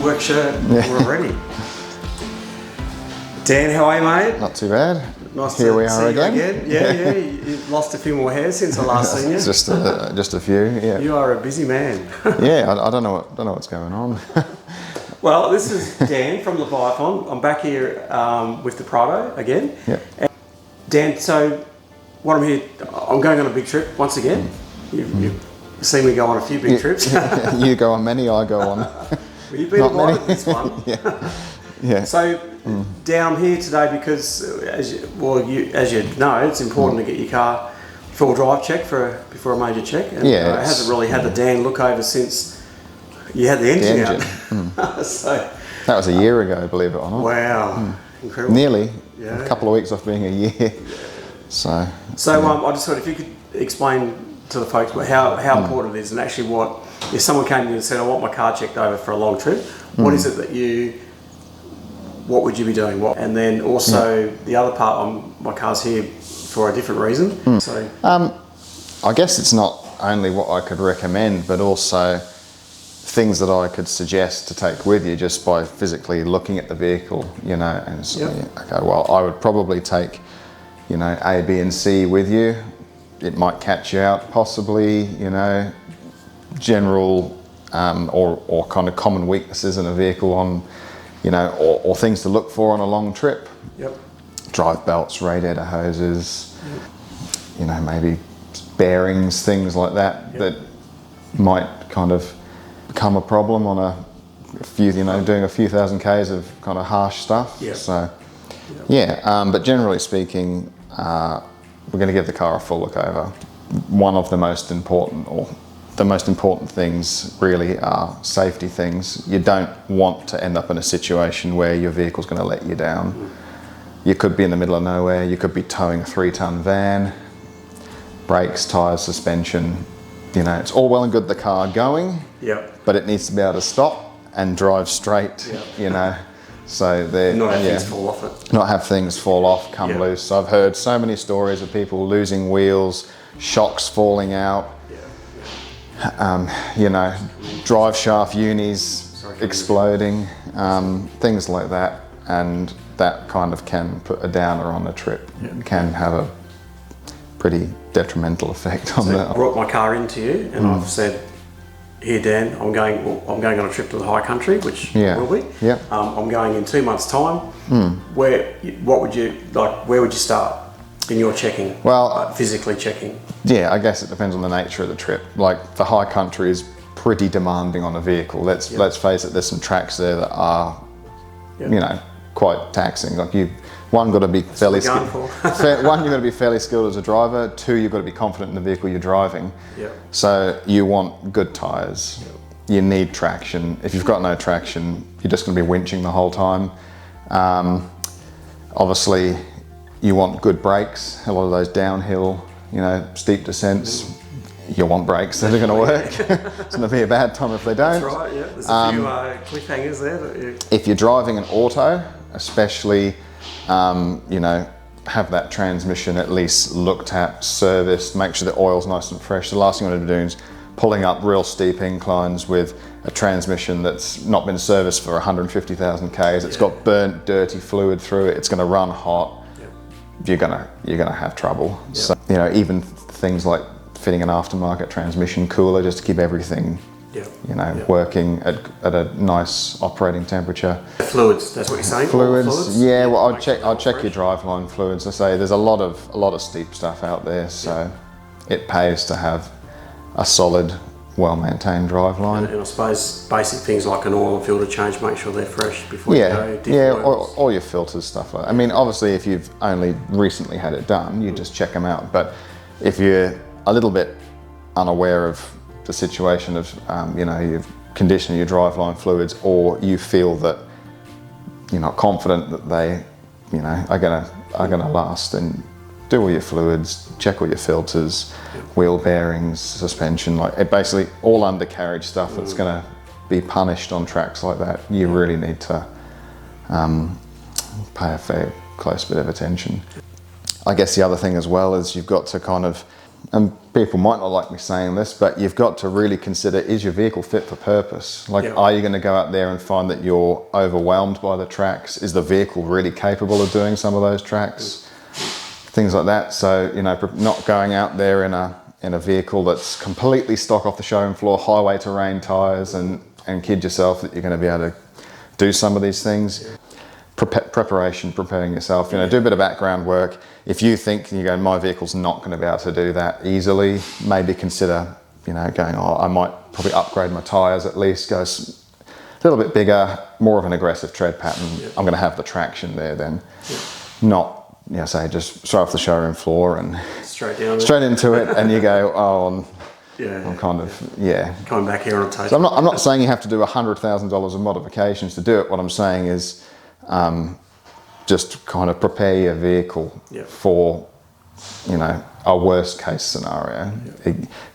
work shirt, we're ready. Dan, how are you, mate? Not too bad. Nice Here to we are see again. you again. Yeah. You've lost a few more hairs since I last seen you. just a few. Yeah. You are a busy man. Yeah, I don't know what's going on. Well, this is Dan from Leviathan. I'm back here with the Prado again. Yeah. Dan, so what I'm going on a big trip once again. You've seen me go on a few big trips. You go on many, I go on. Well, you've been invited this one. Yeah. So down here today because as you know, it's important to get your car full drive check before a major check. And, Yeah. it hasn't really had the Dan look over since you had the engine out. So that was a year ago, believe it or not. wow, incredible. Nearly. Yeah. A couple of weeks off being a year. Yeah. So I just thought if you could explain to the folks how important it is, and actually what if someone came to you and said, I want my car checked over for a long trip, what is it that what would you be doing? And then also the other part, my car's here for a different reason. So I guess it's not only what I could recommend, but also things that I could suggest to take with you just by physically looking at the vehicle, and so, okay, well, I would probably take, A, B, and C with you. It might catch you out, possibly, general or kind of common weaknesses in a vehicle on, or things to look for on a long trip. Yep. Drive belts, radiator hoses, maybe bearings, things like that, that might kind of become a problem on a few, doing a few thousand Ks of kind of harsh stuff. Yep. So, but generally speaking, we're going to give the car a full look over. One of the most important things really are safety things. You don't want to end up in a situation where your vehicle's going to let you down. You could be in the middle of nowhere, you could be towing a 3-ton van, brakes, tyres, suspension, it's all well and good the car going, but it needs to be able to stop and drive straight, So not have things fall off it. Not have things fall off, come loose. So I've heard so many stories of people losing wheels, shocks falling out, drive shaft unis exploding, things like that, and that kind of can put a downer on a trip. It can have a pretty detrimental effect on I brought my car into you, and I've said, "Here, Dan, I'm going on a trip to the high country, which will be. Yeah. I'm going in 2 months' time. Where would you start in your checking? Well, physically checking. Yeah, I guess it depends on the nature of the trip. Like the high country is pretty demanding on a vehicle. Let's face it. There's some tracks there that are, quite taxing. Like you've got to be fairly skilled. One, you've got to be fairly skilled as a driver. Two, you've got to be confident in the vehicle you're driving. So you want good tyres. You need traction. If you've got no traction, you're just going to be winching the whole time. Obviously, you want good brakes. A lot of those downhill, steep descents, you want brakes that are going to work. It's going to be a bad time if they don't. That's right, yeah. There's a few cliffhangers there. If you're driving an auto, especially, have that transmission at least looked at, serviced, make sure the oil's nice and fresh. The last thing you want to be doing is pulling up real steep inclines with a transmission that's not been serviced for 150,000 Ks. It's got burnt, dirty fluid through it. It's going to run hot. You're gonna have trouble. So even things like fitting an aftermarket transmission cooler just to keep everything working at a nice operating temperature. Fluids, that's what you're saying? Fluids? Yeah, well, I'll check your driveline fluids. I say there's a lot of steep stuff out there, so it pays to have a solid, well-maintained driveline. And I suppose basic things like an oil and filter change, make sure they're fresh before you go. All your filters, stuff like that. I mean, obviously, if you've only recently had it done, you just check them out. But if you're a little bit unaware of the situation of, you've conditioning your driveline fluids, or you feel that you're not confident that they, are gonna last, then do all your fluids, check all your filters, wheel bearings, suspension, basically all undercarriage stuff that's gonna be punished on tracks like that. You really need to pay a fair close bit of attention. I guess the other thing as well is you've got to kind of, people might not like me saying this, but you've got to really consider, is your vehicle fit for purpose? Like, are you going to go out there and find that you're overwhelmed by the tracks? Is the vehicle really capable of doing some of those tracks? Things like that. So, you know, not going out there in a vehicle that's completely stock off the showroom floor, highway terrain tyres, and kid yourself that you're going to be able to do some of these things. Preparation, preparing yourself, you know, do a bit of background work. If you think, you go, my vehicle's not going to be able to do that easily, maybe consider, you know, going, oh, I might probably upgrade my tyres at least, go a little bit bigger, more of an aggressive tread pattern. I'm going to have the traction there then. Not, you know, say just straight off the showroom floor and straight into it, and you go, oh, I'm kind of, coming back here on a toast. So I'm not saying you have to do $100,000 of modifications to do it. What I'm saying is, just kind of prepare your vehicle for, you know, a worst case scenario,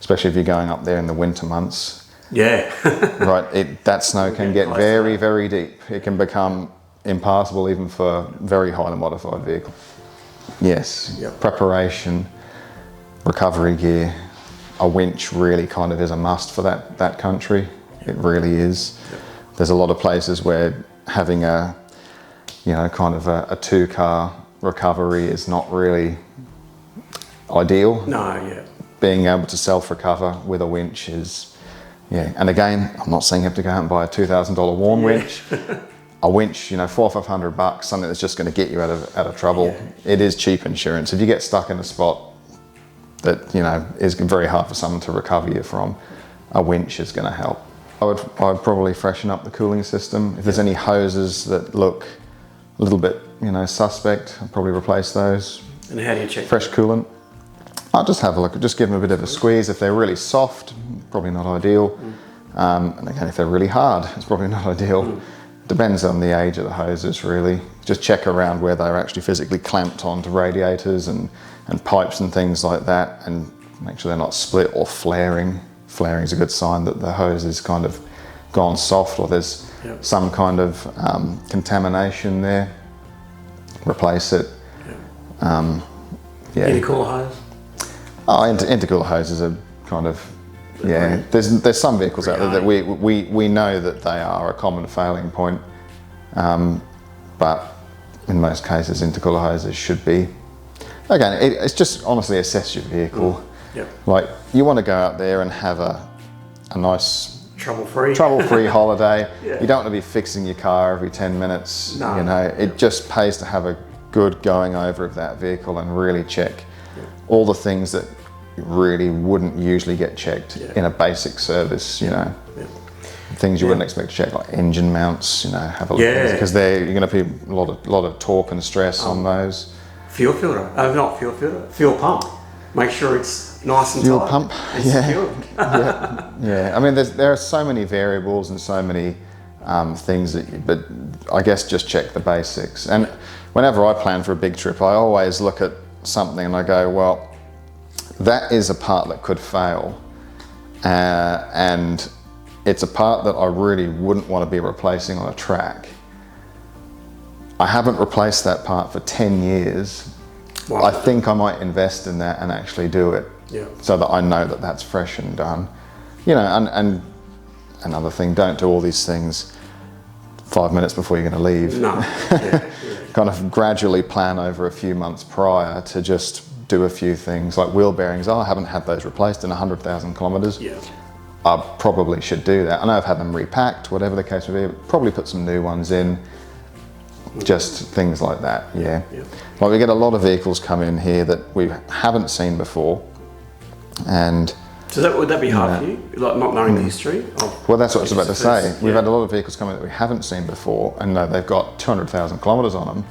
especially if you're going up there in the winter months. Right, that snow can get very, very deep. It can become impassable even for very highly modified vehicles. Yes, preparation, recovery gear, a winch really kind of is a must for that country. It really is. There's a lot of places where having a, you know, kind of a two-car recovery is not really ideal. Being able to self-recover with a winch is, and again, I'm not saying you have to go out and buy a $2,000 Warn winch. A winch, you know, $400 or $500, something that's just going to get you out of trouble. It is cheap insurance. If you get stuck in a spot that, you know, is very hard for someone to recover you from, a winch is going to help. I would probably freshen up the cooling system. If there's any hoses that look a little bit, you know, suspect, I'll probably replace those. And how do you check? Fresh coolant. I'll just have a look, just give them a bit of a squeeze. If they're really soft, probably not ideal. And again, if they're really hard, it's probably not ideal. Depends on the age of the hoses, really. Just check around where they're actually physically clamped onto radiators and pipes and things like that, and make sure they're not split or flaring. Flaring is a good sign that the hose is kind of gone soft, or there's some kind of contamination there. Replace it. Intercooler hose? Oh, intercooler hoses are kind of, there's some vehicles out there that we know that they are a common failing point, but in most cases intercooler hoses should be. Again, it's just honestly assess your vehicle. Like, you want to go out there and have a nice trouble-free holiday. You don't want to be fixing your car every 10 minutes. You know, it just pays to have a good going over of that vehicle and really check all the things that really wouldn't usually get checked in a basic service, you know. Things you wouldn't expect to check, like engine mounts, you know, have a look at because you're going to be a lot of torque and stress on those. Fuel filter, not fuel filter, fuel pump. Make sure it's nice and fuel tight. Pump, I mean, there are so many variables and so many things but I guess just check the basics. And whenever I plan for a big trip, I always look at something and I go, well, that is a part that could fail, and it's a part that I really wouldn't want to be replacing on a track. I haven't replaced that part for 10 years. I think I might invest in that and actually do it, so that I know that that's fresh and done. You know, and another thing, don't do all these things 5 minutes before you're going to leave. Kind of gradually plan over a few months prior to just do a few things, like wheel bearings. I haven't had those replaced in 100,000 kilometers. I probably should do that. I know I've had them repacked, whatever the case may be, probably put some new ones in. Just things like that, Like, we get a lot of vehicles come in here that we haven't seen before, and so would that be hard for you, like not knowing the history? Well, that's what I was about to say. We've had a lot of vehicles come in that we haven't seen before, and they've got 200,000 kilometers on them,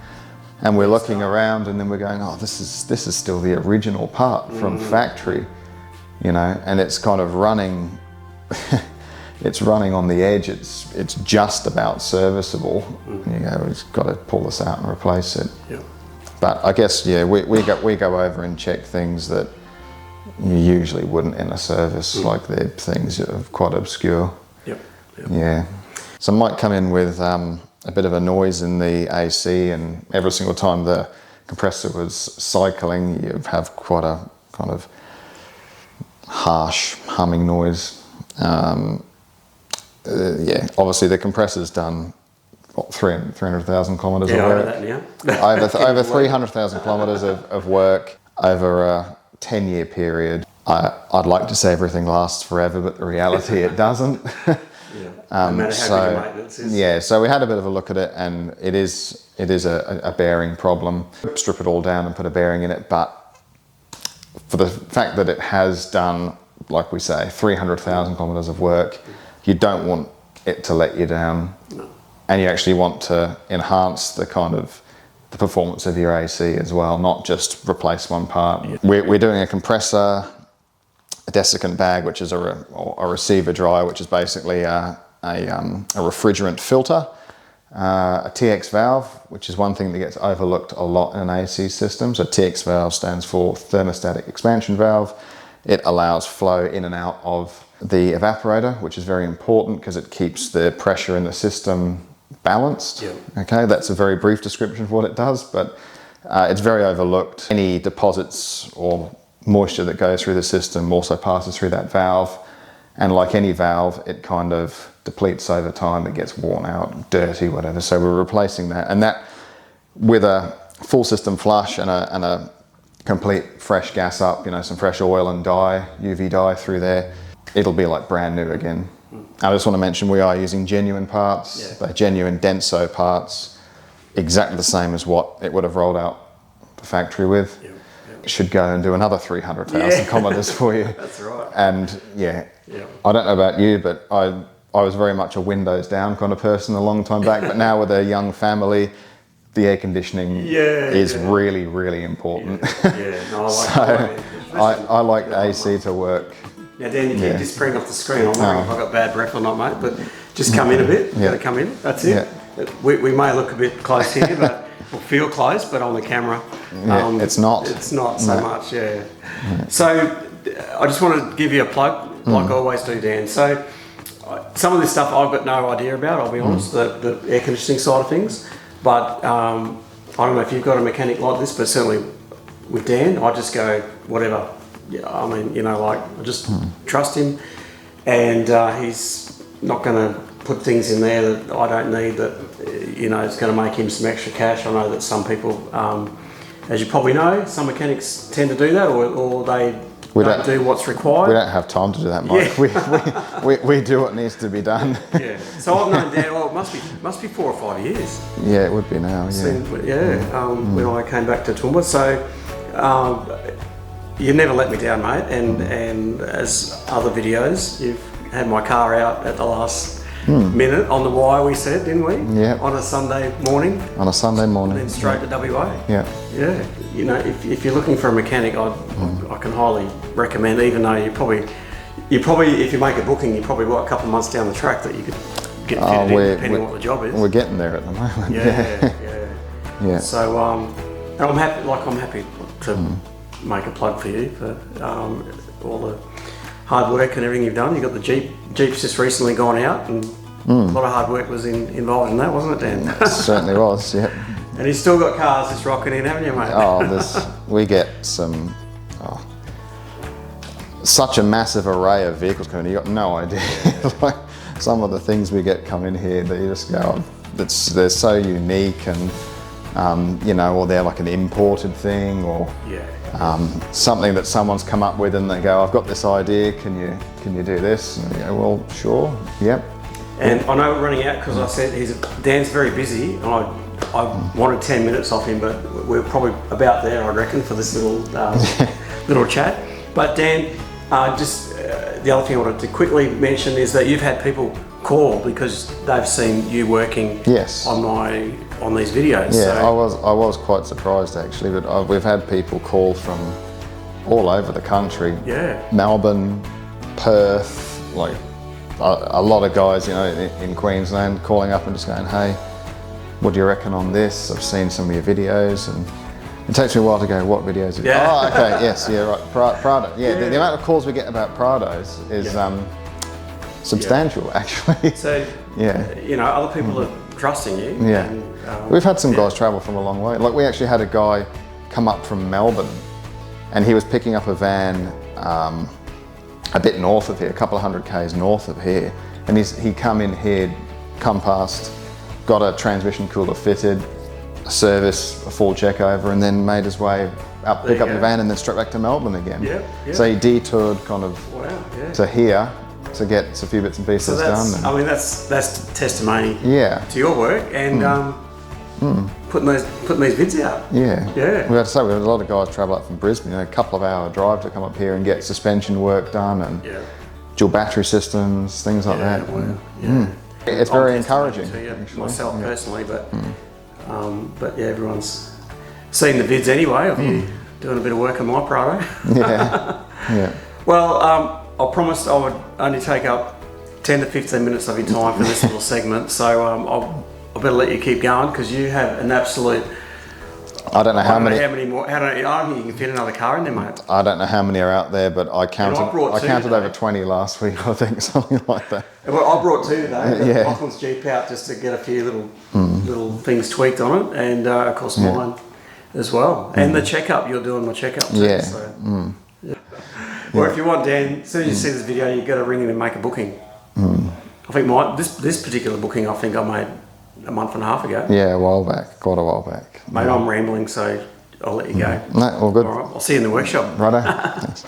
and we're looking around, and then we're going, oh, this is still the original part from factory, you know, and it's kind of running. It's running on the edge. It's just about serviceable. And you go, we've got to pull this out and replace it. But I guess we go over and check things that you usually wouldn't in a service, like the things that are quite obscure. So I might come in with a bit of a noise in the AC, and every single time the compressor was cycling, you have quite a kind of harsh humming noise. Yeah, obviously the compressor's done what, 300,000 kilometres of work. Over 300,000 kilometres of work over a 10-year period. I'd like to say everything lasts forever, but the reality it doesn't. No matter how good your maintenance is. Yeah, so we had a bit of a look at it, and it is a bearing problem. Strip it all down and put a bearing in it, but for the fact that it has done, like we say, 300,000 kilometres of work, you don't want it to let you down. No. And you actually want to enhance the the performance of your AC as well, not just replace one part. Yeah. We're doing a compressor, a desiccant bag, which is a receiver dryer, which is basically a refrigerant filter, a TX valve, which is one thing that gets overlooked a lot in an AC system. So TX valve stands for thermostatic expansion valve. It allows flow in and out of the evaporator, which is very important because it keeps the pressure in the system balanced. Yep. Okay, that's a very brief description of what it does, but it's very overlooked. Any deposits or moisture that goes through the system also passes through that valve, and like any valve, it kind of depletes over time. It gets worn out, dirty, whatever. So we're replacing that, and that with a full system flush and a complete fresh gas up, you know, some fresh oil and dye, UV dye through there, it'll be like brand new again. I just want to mention we are using genuine parts. Yeah. They're genuine Denso parts, exactly the same as what it would have rolled out the factory with. Yeah. Yeah. Should go and do another 300,000 kilometres for you. That's right. And yeah, I don't know about you, but I was very much a windows down kind of person a long time back, but now with a young family, the air conditioning is really, really important. No, I like the AC to work. Now, Dan, you keep just bring off the screen. I'm wondering if I've got bad breath or not, mate, but just come in a bit. Gotta come in, that's it. We may look a bit close here, but we'll feel close, but on the camera, it's not. It's not so much, So, I just want to give you a plug, like I always do, Dan. So, some of this stuff I've got no idea about, I'll be honest, the air conditioning side of things, but I don't know if you've got a mechanic like this, but certainly with Dan, I just go, whatever. Yeah, I mean, you know, like, I just trust him, and he's not going to put things in there that I don't need that, you know, it's going to make him some extra cash. I know that some people, as you probably know, some mechanics tend to do that, or they don't do what's required. We don't have time to do that, Mike. We do what needs to be done. So I've known Dan, well, it must be 4 or 5 years. Yeah, it would be now, when I came back to Toowoomba. So, you never let me down, mate, and as other videos, you've had my car out at the last minute on the wire, we said, didn't we? Yeah. On a Sunday morning. On a Sunday morning. And then straight to WA. Yeah. Yeah. You know, if you're looking for a mechanic, I can highly recommend, even though you probably, if you make a booking, you probably got a couple of months down the track that you could get fitted in, depending on what the job is. We're getting there at the moment. Yeah. So, I'm happy to make a plug for you for all the hard work and everything you've done. You got the Jeep's just recently gone out, and a lot of hard work was involved in that, wasn't it, Dan? It certainly was, yeah. And you've still got cars just rocking in, haven't you, mate? We get such a massive array of vehicles coming in. You got no idea. Like some of the things we get come in here that you just go, they're so unique, and you know, or they're like an imported thing, or something that someone's come up with, and they go, I've got this idea, can you do this? And you go, well, sure, yep. And I know we're running out because I said Dan's very busy, and I wanted 10 minutes off him, but we're probably about there, I reckon, for this little little chat. But Dan, the other thing I wanted to quickly mention is that you've had people call because they've seen you working on these videos. Yeah, so. I was quite surprised actually, but we've had people call from all over the country. Yeah. Melbourne, Perth, like a lot of guys, you know, in Queensland calling up and just going, hey, what do you reckon on this? I've seen some of your videos, and it takes me a while to go, what videos? Is it? Yeah. Oh, okay, yes, yeah, right, Prado. Yeah, the amount of calls we get about Prados is substantial, actually. So, you know, other people are trusting you. Yeah. And, we've had some guys travel from a long way. Like, we actually had a guy come up from Melbourne, and he was picking up a van a bit north of here, a couple of 100 k's north of here, and he come in here, come past, got a transmission cooler fitted, a service, a full check over, and then made his way up, pick up the van, and then straight back to Melbourne again. So he detoured kind of to here to get a few bits and pieces done. I mean, that's testimony Yeah. to your work and putting these vids out. Yeah. Yeah. We had to say we had a lot of guys travel up from Brisbane, a couple of hour drive to come up here and get suspension work done and dual battery systems, things like that. Well, It's very encouraging. Myself personally, but yeah, everyone's seen the vids anyway of you doing a bit of work on my Prado. Yeah. Well, I promised I would only take up 10 to 15 minutes of your time for this little segment, so I better let you keep going because you have an absolute. I don't know how many more. I don't think you can fit another car in there, mate. I don't know how many are out there, but I counted today. over 20 last week, I think, something like that. Well, I brought 2 today. Lachlan's Jeep out just to get a few little things tweaked on it, and of course mine as well. And the checkup, you're doing my checkup too. Yeah. So. Well, if you want, Dan, as soon as you see this video, you've got to ring in and make a booking. I think this particular booking, I think I made a month and a half ago. Yeah, quite a while back. Mate, I'm rambling, so I'll let you go. No, all good. All right, I'll see you in the workshop. Righto. Thanks.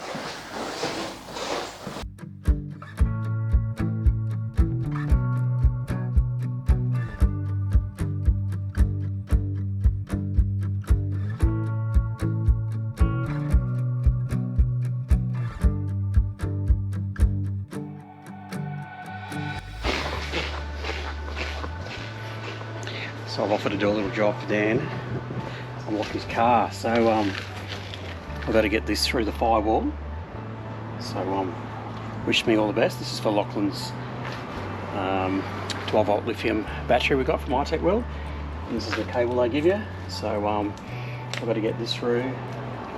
So I've offered to do a little job for Dan. I'm off his car, so I've got to get this through the firewall. So wish me all the best. This is for Lachlan's 12 volt lithium battery we got from iTech World. And this is the cable they give you. So I've got to get this through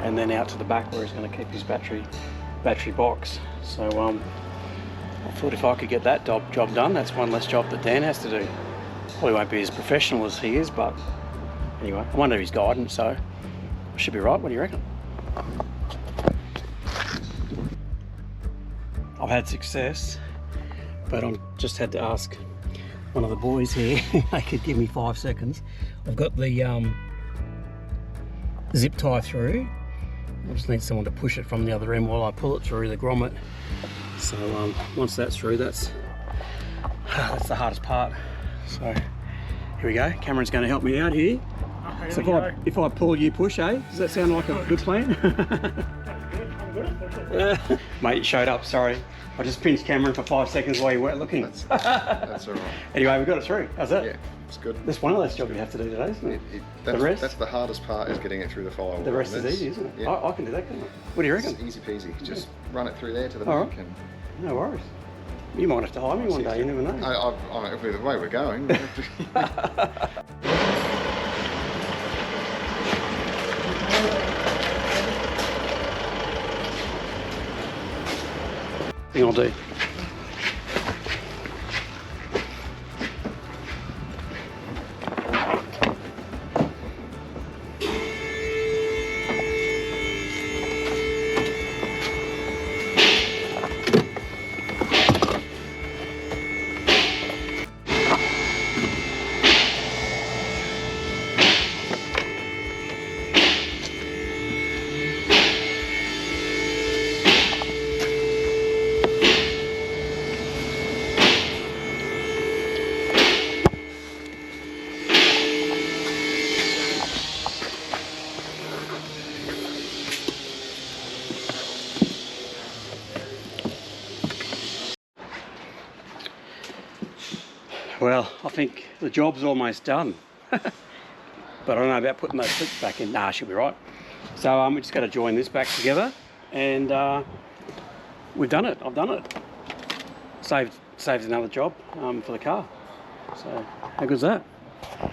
and then out to the back where he's going to keep his battery box. So I thought if I could get that job done, that's one less job that Dan has to do. Probably won't be as professional as he is, but anyway, I'm under his guidance, so I should be right. What do you reckon? I've had success, but I just had to ask one of the boys here if they could give me 5 seconds. I've got the zip tie through. I just need someone to push it from the other end while I pull it through the grommet. So once that's through, that's the hardest part. So here we go. Cameron's going to help me out here. Okay, so if I pull, you push, eh? Does that sound like a good plan? Mate, you showed up. Sorry, I just pinched Cameron for 5 seconds while you weren't looking. That's all right. Anyway, we got it through. How's that? Yeah, it's good. That's one of those jobs you have to do today, isn't it? That's the hardest part, is getting it through the firewall. The rest is easy, isn't it? Yeah. I can do that, can't I? What do you reckon? It's easy peasy. Just run it through there to the back. and... No worries. You might have to hire me one day, you never know. With the way we're going. Thing I'll do. Well, I think the job's almost done. But I don't know about putting those clips back in. Nah, she'll be right. So we just got to join this back together, and we've done it. I've done it. Saved another job for the car. So how good's that? I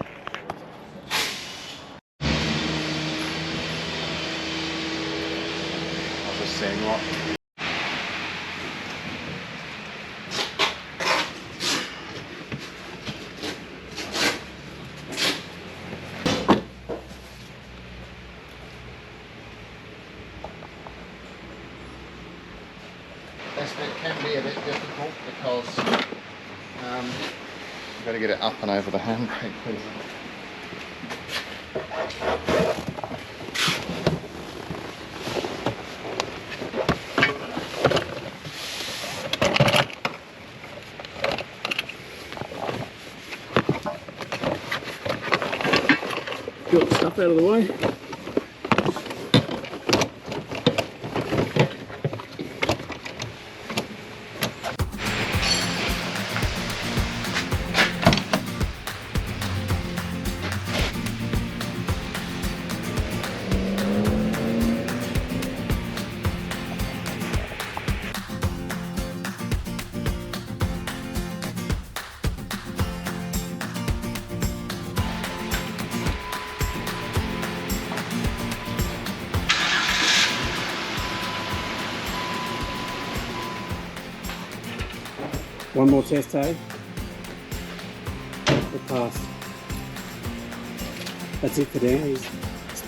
was just seeing what. honest, it can be a bit difficult because you've got to get it up and over the handbrake, please. Got the stuff out of the way. One more test, eh? It passed. That's it for now. He's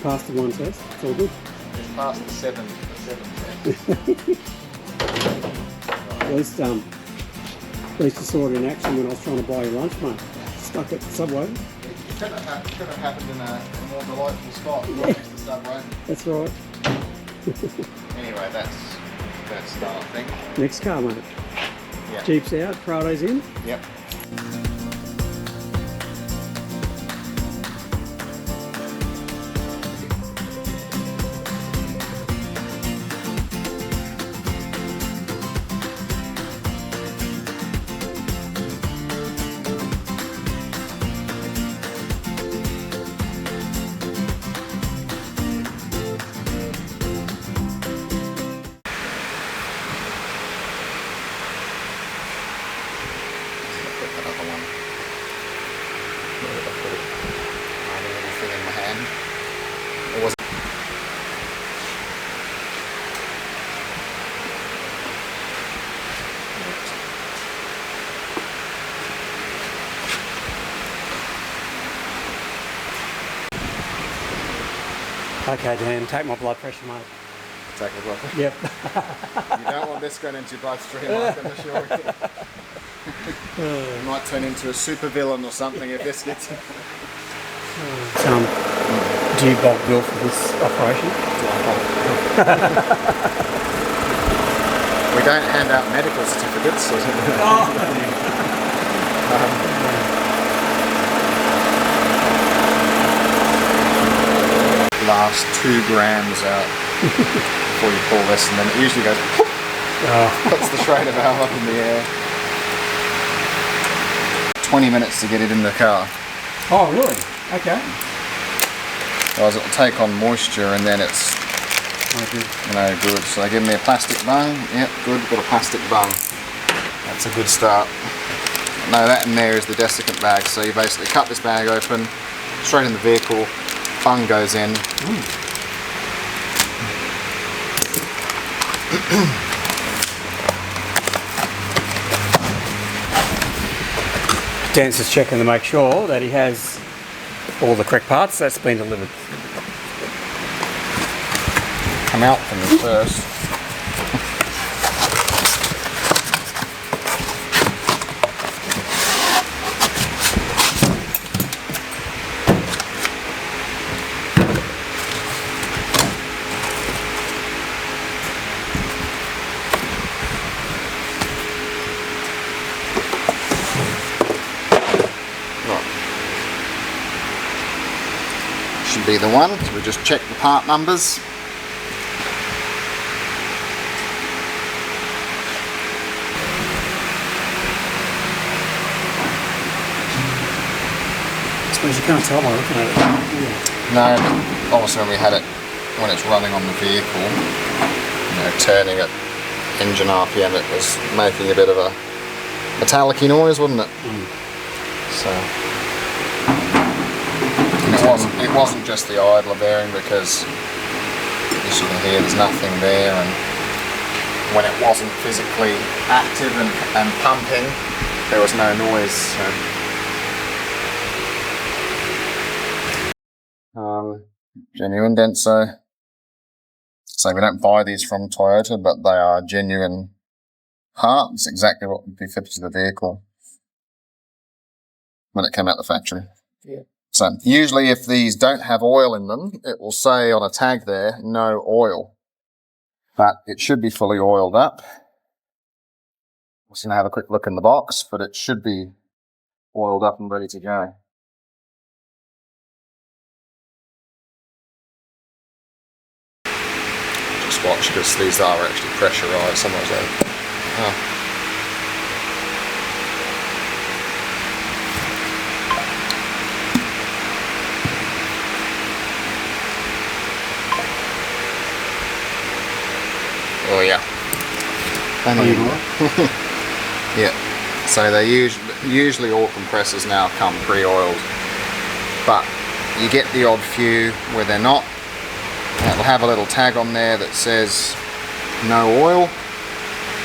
passed the one test. It's all good. It's past the seven test. At least you saw it in action when I was trying to buy you lunch, mate. Stuck at the Subway. It could have happened in a more delightful spot, right next to the Subway. That's right. Anyway, that's that, I think. Next car, mate. Yeah. Jeep's out, Prado's in. Yep. Okay, Dan, take my blood pressure, mate. Take a look. Yep. You don't want this going into your bloodstream, I can assure you. You might turn into a super villain or something if this gets. Do you bulk bill for this operation? We don't hand out medical certificates. Last 2 grams out before you pull this, and then it usually goes puts the Schrader valve up in the air. 20 minutes to get it in the car. Oh, really? Okay. Otherwise it'll take on moisture and then it's no good. So they give me a plastic bung. Yep, good, got a plastic bung. That's a good start. No, that in there is the desiccant bag. So you basically cut this bag open, straight in the vehicle, bung goes in. Dan's just checking to make sure that he has all the correct parts. That's been delivered. Come out from the first. Should be the one, so we just check the part numbers. I suppose you can't tell by looking at it. No, but obviously when it's running on the vehicle, you know, turning at engine RPM, it was making a bit of a metallic-y noise, wasn't it? So it wasn't just the idler bearing, because as you can hear there's nothing there, and when it wasn't physically active and pumping there was no noise. So. Genuine Denso. So we don't buy these from Toyota, but they are genuine part. It's exactly what would be fitted to the vehicle when it came out the factory. Yeah. So usually if these don't have oil in them, it will say on a tag there, no oil. But it should be fully oiled up. We're just going to have a quick look in the box, but it should be oiled up and ready to go. Just watch, because these are actually pressurised. Sometimes they... Oh yeah. Yeah. So they usually all compressors now come pre-oiled, but you get the odd few where they're not. It'll have a little tag on there that says no oil,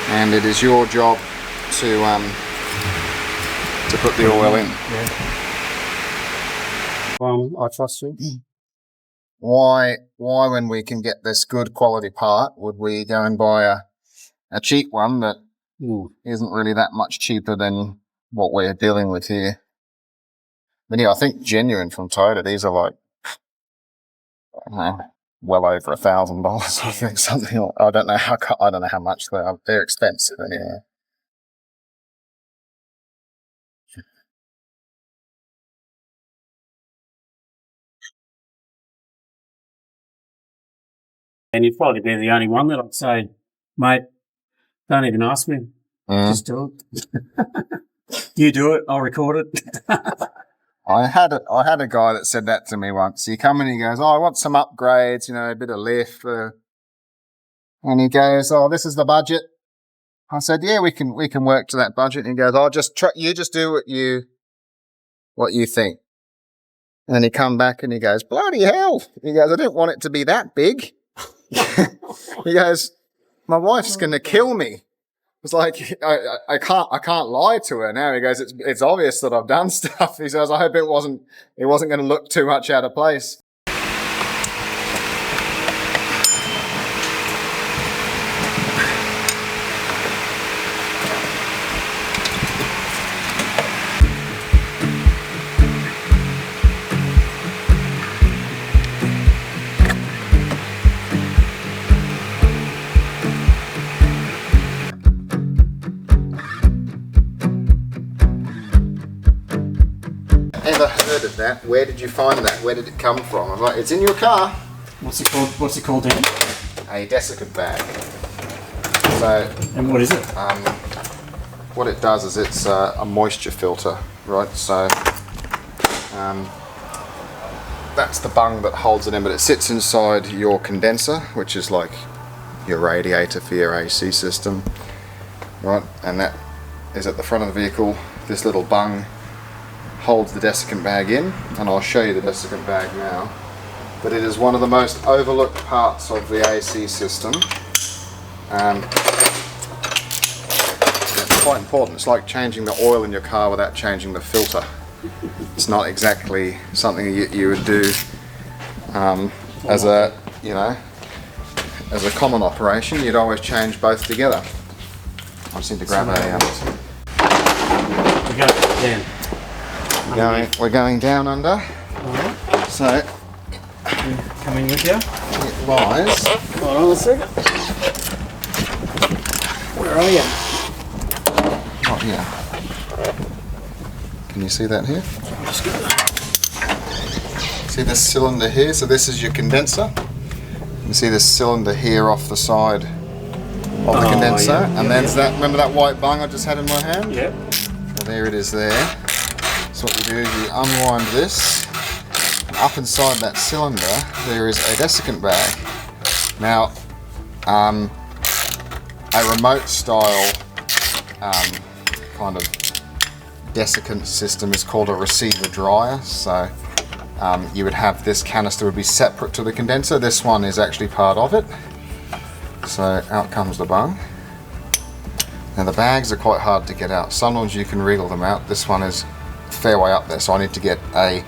and it is your job to put the oil in. Yeah. I trust you. Why when we can get this good quality part would we go and buy a cheap one that isn't really that much cheaper than what we're dealing with here? But yeah, I think genuine from Toyota, these are like, I don't know, well over $1,000. I think something like, I don't know how much they are. They're expensive anyway. And you'd probably be the only one that I'd say, mate, don't even ask me. Just do it. You do it, I'll record it. I had a guy that said that to me once. He come in and he goes, oh, I want some upgrades, a bit of lift. And he goes, oh, this is the budget. I said, yeah, we can work to that budget. And he goes, oh, you just do what you think. And then he come back and he goes, bloody hell. He goes, I didn't want it to be that big. He goes, my wife's going to kill me. It's like, I can't lie to her now. He goes, it's obvious that I've done stuff. He says, I hope it wasn't going to look too much out of place. Ever heard of that? Where did you find that? Where did it come from? I'm like, it's in your car. What's it called? What's it called, Dan? A desiccant bag. So, and what is it? What it does is it's a moisture filter, right? So that's the bung that holds it in, but it sits inside your condenser, which is like your radiator for your AC system, right? And that is at the front of the vehicle. This little bung holds the desiccant bag in, and I'll show you the desiccant bag now. But it is one of the most overlooked parts of the AC system. It's quite important. It's like changing the oil in your car without changing the filter. It's not exactly something you would do as a common operation. You'd always change both together. I just need to grab We go, Dan. We're going down under. Alright. So Coming with you. it lies. Hold on a second. Where are you? Right here. Can you see that here? See this cylinder here? So this is your condenser. You see this cylinder here off the side of the condenser, and there's that. Remember that white bung I just had in my hand? Yep. Well, there it is there. So what you do is you unwind this. Up inside that cylinder, there is a desiccant bag. Now, a remote style kind of desiccant system is called a receiver dryer. So you would have this canister would be separate to the condenser. This one is actually part of it. So out comes the bung. Now the bags are quite hard to get out. Sometimes you can wriggle them out. This one is a fair way up there, so I need to get a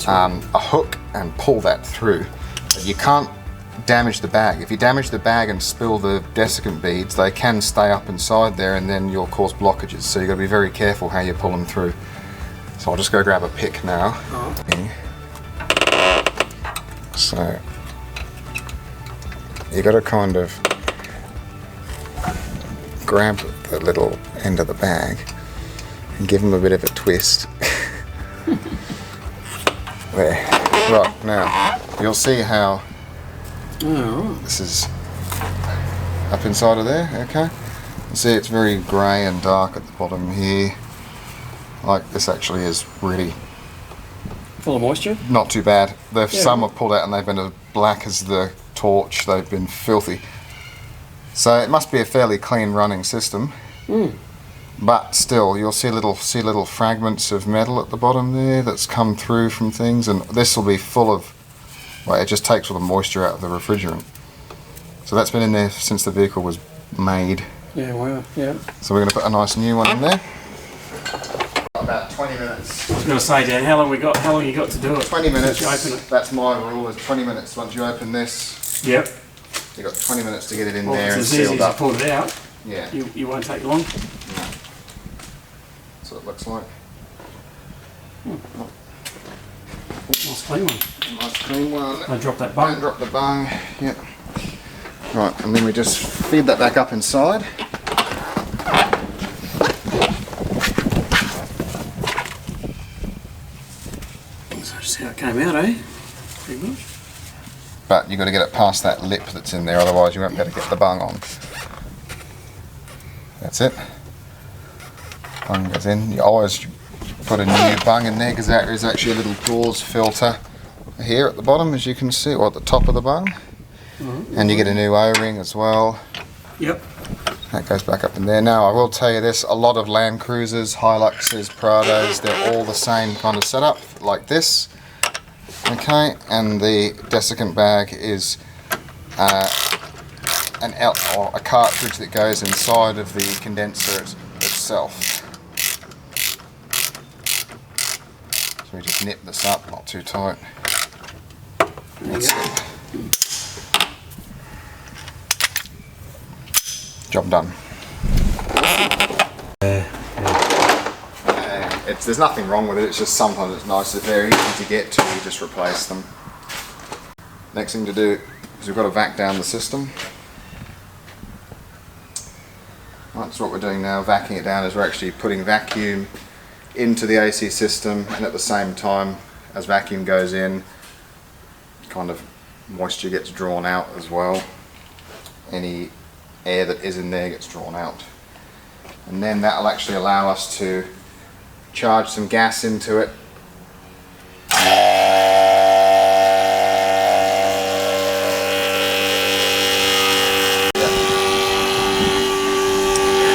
hook and pull that through. But you can't damage the bag. If you damage the bag and spill the desiccant beads, they can stay up inside there and then you'll cause blockages. So you've got to be very careful how you pull them through. So I'll just go grab a pick now. So you got to kind of grab the little end of the bag and give them a bit of a twist. There. Right, now you'll see how this is up inside of there, okay? You see it's very grey and dark at the bottom here. Like this actually is really full of moisture? Not too bad. Some I've pulled out and they've been as black as the torch. They've been filthy. So it must be a fairly clean running system. But still, you'll see little fragments of metal at the bottom there that's come through from things, and this will be full of, well, it just takes all the moisture out of the refrigerant. So that's been in there since the vehicle was made. Yeah, wow, yeah. So we're going to put a nice new one in there. About 20 minutes. I was going to say, Dan, how long you got to do it? 20 minutes. You open it. That's my rule, is 20 minutes once you open this. Yep. You've got 20 minutes to get it in Well, there and it's as easy sealed as up. you pull it out. Yeah. You won't take long. No. That's what it looks like. Nice clean one. Nice clean one. Don't drop that bung. Don't drop the bung. Yep. Right, and then we just feed that back up inside. So just how it came out, eh? Pretty much. But you've got to get it past that lip that's in there, otherwise you won't be able to get the bung on. That's it. Bung goes in. You always put a new bung in there because there is actually a little gauze filter here at the bottom, as you can see, or at the top of the bung. And you get a new O-ring as well. Yep. That goes back up in there. Now I will tell you this, a lot of Land Cruisers, Hiluxes, Prados, they're all the same kind of setup, like this. Okay, and the desiccant bag is a cartridge that goes inside of the condenser itself. So we just nip this up, not too tight. That's it. Job done. There's nothing wrong with it, it's just sometimes it's nice, if they're easy to get to, you just replace them. Next thing to do is we've got to vac down the system. Right, so what we're doing now, vacuuming it down, is we're actually putting vacuum into the AC system, and at the same time as vacuum goes in, kind of moisture gets drawn out as well. Any air that is in there gets drawn out. And then that will actually allow us to charge some gas into it.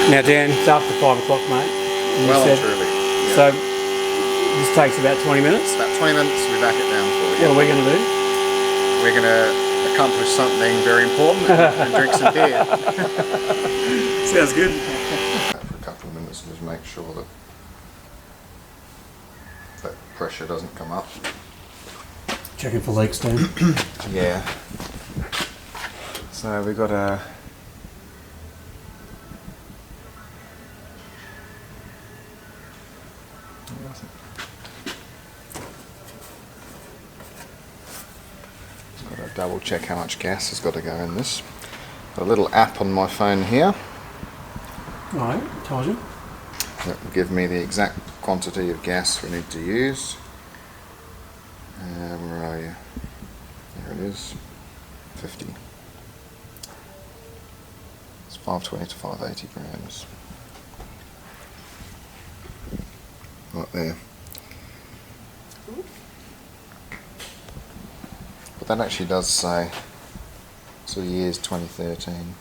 Now, Dan, it's after 5 o'clock, mate. Well and truly. Yeah. So this takes about 20 minutes. About 20 minutes, we back it down for you. What are we going to do? We're going to accomplish something very important and drink some beer. Sounds good. For a couple of minutes, just make sure that pressure doesn't come up. Checking for leaks, Dan. Yeah. So we've got a double check how much gas has got to go in this. Got a little app on my phone here. Alright, told you. That will give me the exact quantity of gas we need to use. Where are you? There it is. 50. It's 520 to 580 grams. Right there. But that actually does say, so the year's 2013.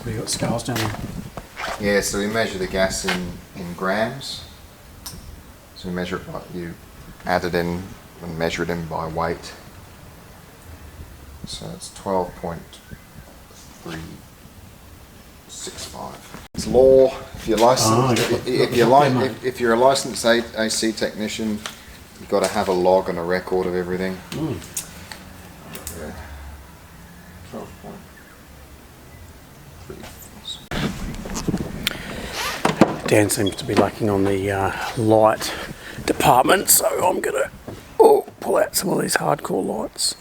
We got scales down there. Yeah, so we measure the gas in grams. So we measure it by, you add it in and measure it in by weight. So it's 12.365. It's law. If you're licensed, if you're a licensed AC technician, you've got to have a log and a record of everything. Yeah. 12.3. Dan seems to be lacking on the light department, so I'm gonna pull out some of these hardcore lights.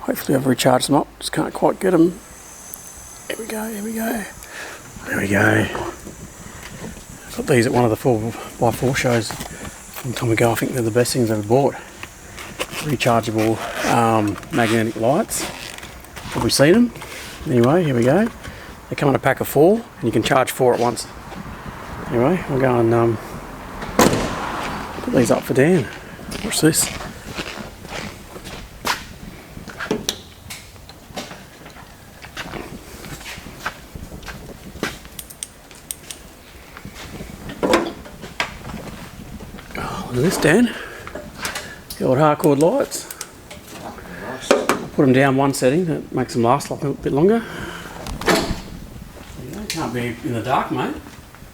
Hopefully I've recharged them up, just can't quite get them. Here we go, here we go. There we go. Got these at one of the 4x4 shows a long time ago. I think they're the best things I've ever bought. Rechargeable magnetic lights. Have we seen them? Anyway, here we go. They come in a pack of 4 and you can charge 4 at once. Anyway, we'll go and put these up for Dan. Watch this. Oh, look at this, Dan. The old hardcore lights. Put them down one setting, that makes them last like a bit longer. You can't be in the dark, mate.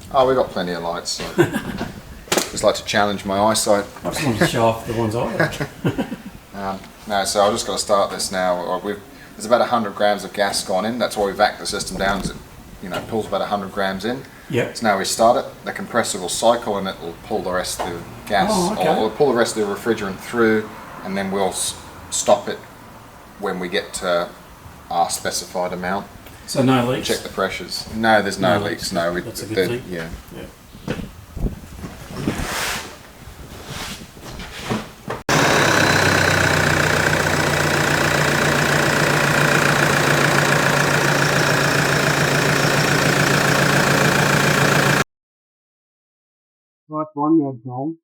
Oh, we've got plenty of lights. So. Just like to challenge my eyesight. I just wanted to show off the ones I watch. No, so I've just got to start this now. There's about 100 grams of gas gone in. That's why we vac the system down. It pulls about 100 grams in. Yep. So now we start it. The compressor will cycle and it will pull the rest of the gas, or it'll pull the rest of the refrigerant through, and then we'll stop it when we get to our specified amount. So no leaks? Check the pressures. No, there's no leaks. No, that's a good thing. Yeah. Right, one more gone.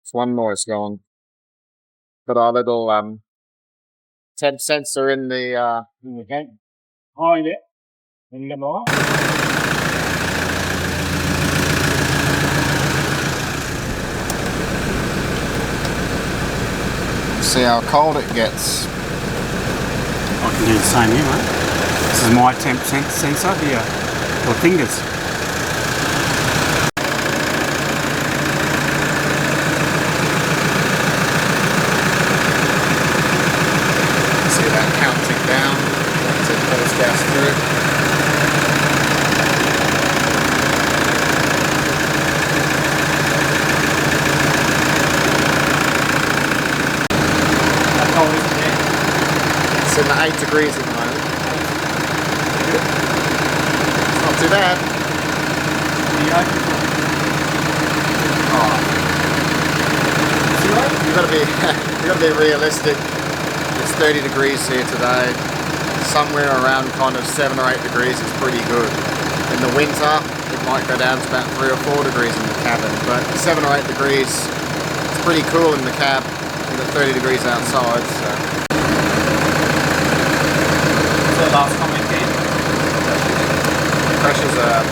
It's one more is gone. Got our little temp sensor in the Okay. Hide it. In the light. See how cold it gets. I can do the same here, mate. This is my temp sensor here. Or fingers. See that counting down once it pulls gas through. How cold is it? It's in the 8 degrees at the moment. It's not too bad. You've got to be realistic. It's 30 degrees here today. Somewhere around kind of 7 or 8 degrees is pretty good. In the winter, it might go down to about 3 or 4 degrees in the cabin, but 7 or 8 degrees, it's pretty cool in the cab. You've got 30 degrees outside. So Last comment, Dan. Pressures are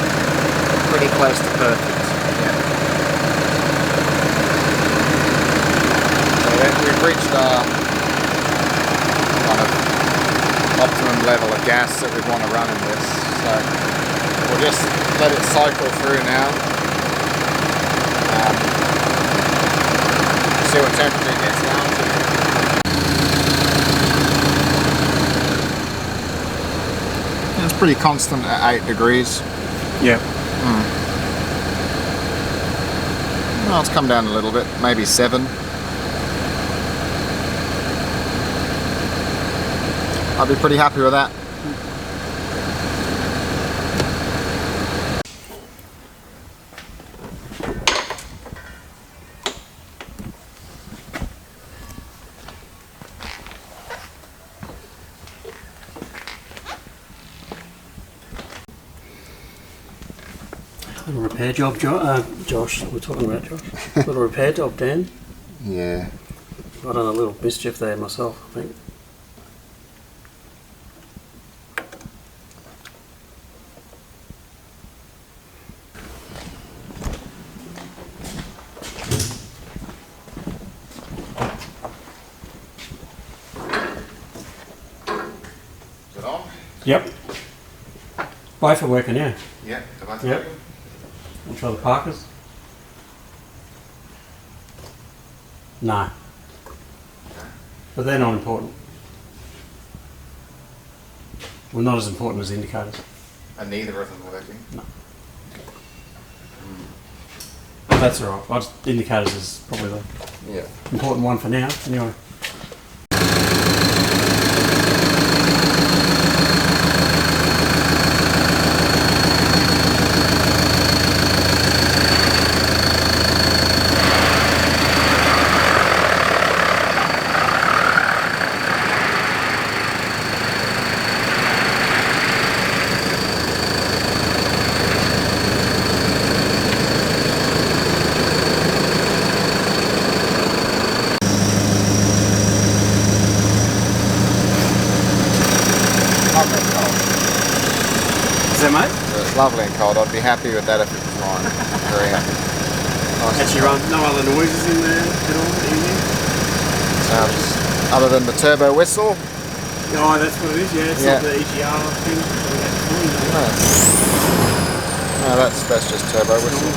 pretty close to perfect. So we've reached our kind of optimum level of gas that we want to run in this. So we'll just let it cycle through now. See what temperature it gets down to. It's pretty constant at 8 degrees. Yeah. Well, it's come down a little bit, maybe 7. I'd be pretty happy with that. Little repair job, Josh. We're talking about Josh. Little repair job, Dan. Yeah. I've done a little mischief there myself, I think. Yep. Both are working, yeah. Yeah, they're both Yep. working. I'll try the Parkers. No. But they're not important. Well, not as important as indicators. And neither of them are working? No. But that's alright. Indicators is probably the important one for now. Anyway. Is that, mate? It's lovely and cold. I'd be happy with that if it was fine. Very happy. Nice. Actually, no other noises in there at all? Sounds, other than the turbo whistle. Oh, that's what it is, yeah. It's not the Ezy-Jak thing. No, that's just turbo whistle.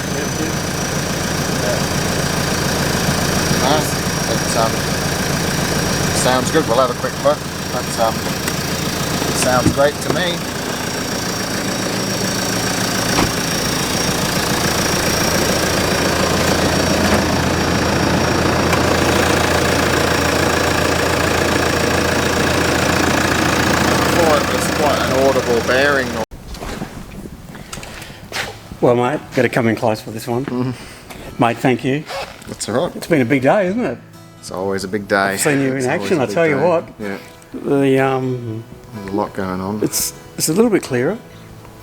Nice. It sounds good. We'll have a quick look. That sounds great to me. Quite an audible bearing. Well, mate, got to come in close for this one. Mate, thank you. That's alright. It's been a big day, isn't it? It's always a big day. I've seen you in action, I tell you what. Yeah. There's a lot going on. It's a little bit clearer.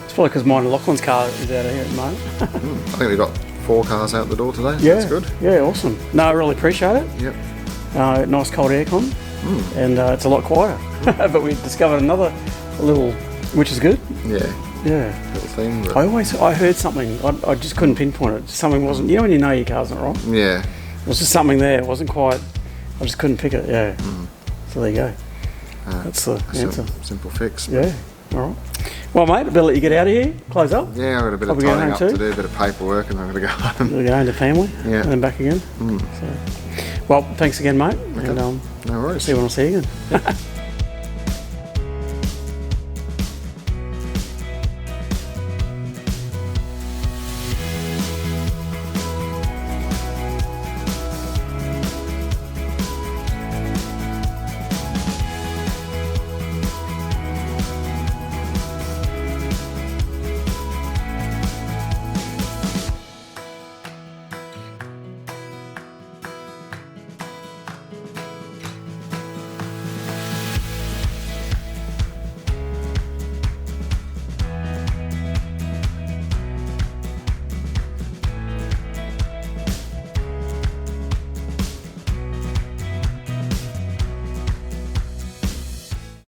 It's probably because mine and Lachlan's car is out of here at the moment. I think we got 4 cars out the door today. So yeah, that's good. Yeah, awesome. No, I really appreciate it. Yep. Nice cold aircon, and it's a lot quieter. But we discovered another little, which is good. Yeah. Little thing. But I heard something. I just couldn't pinpoint it. Something wasn't. You know when you know your car's not right. yeah. It was just something there. It wasn't quite. I just couldn't pick it. Yeah. So there you go. That's the answer. Simple fix. Yeah. All right. Well, mate, I better let you get out of here. Close up. Yeah, I've got a bit of tidying up to do, a bit of paperwork, and I'm going to go home. We'll go home to family. Yeah. And then back again. So, well, thanks again, mate. Okay. And no worries. see you when I see you again.